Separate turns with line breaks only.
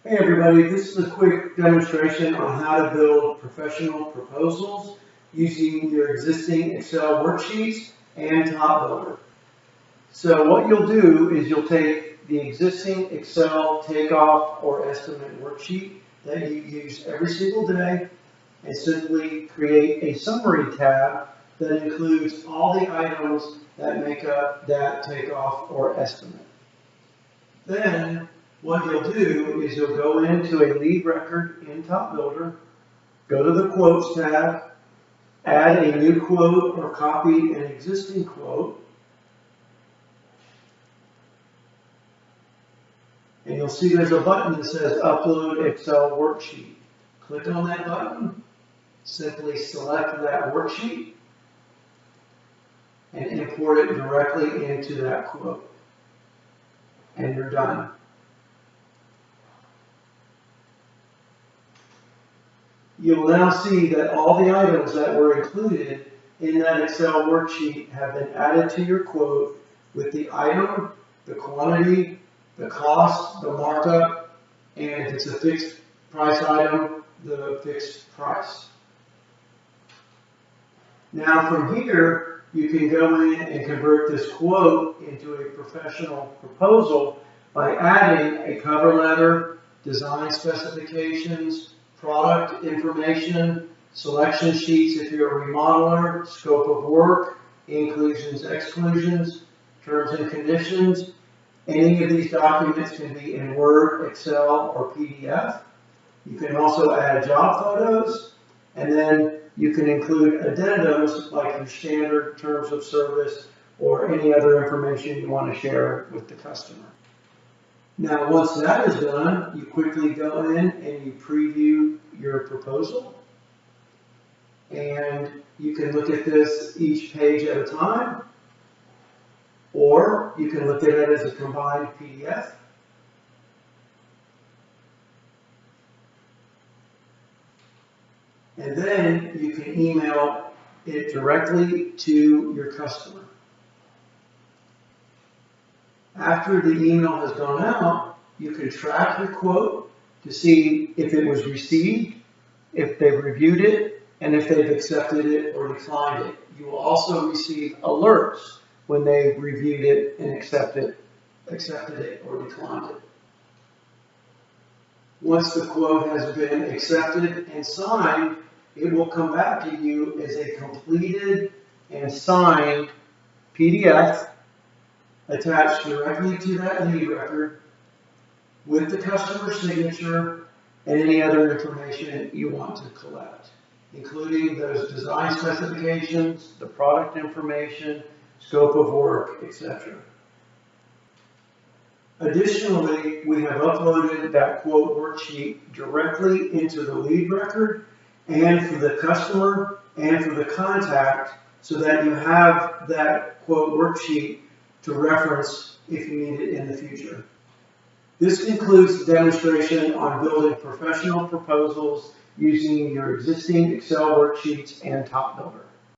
Hey everybody, this is a quick demonstration on how to build professional proposals using your existing Excel worksheets and Top Builder. So what you'll do is you'll take the existing Excel takeoff or estimate worksheet that you use every single day and simply create a summary tab that includes all the items that make up that takeoff or estimate. Then what you'll do is you'll go into a lead record in Top Builder, go to the Quotes tab, add a new quote or copy an existing quote, and you'll see there's a button that says Upload Excel Worksheet. Click on that button, simply select that worksheet, and import it directly into that quote. And you're done. You'll now see that all the items that were included in that Excel worksheet have been added to your quote with the item, the quantity, the cost, the markup, and if it's a fixed price item, the fixed price. Now from here, you can go in and convert this quote into a professional proposal by adding a cover letter, design specifications, product information, selection sheets if you're a remodeler, scope of work, inclusions, exclusions, terms and conditions. Any of these documents can be in Word, Excel, or PDF. You can also add job photos, and then you can include addendums like your standard terms of service or any other information you want to share with the customer. Now, once that is done, you quickly go in and you preview your proposal. And you can look at this each page at a time, or you can look at it as a combined PDF. And then you can email it directly to your customer. After the email has gone out, you can track your quote to see if it was received, if they've reviewed it, and if they've accepted it or declined it. You will also receive alerts when they've reviewed it and accepted it or declined it. Once the quote has been accepted and signed, it will come back to you as a completed and signed PDF attached directly to that lead record with the customer signature and any other information you want to collect, including those design specifications, the product information, scope of work, etc. Additionally, we have uploaded that quote worksheet directly into the lead record and for the customer and for the contact so that you have that quote worksheet to reference if you need it in the future. This concludes the demonstration on building professional proposals using your existing Excel worksheets and Top Builder.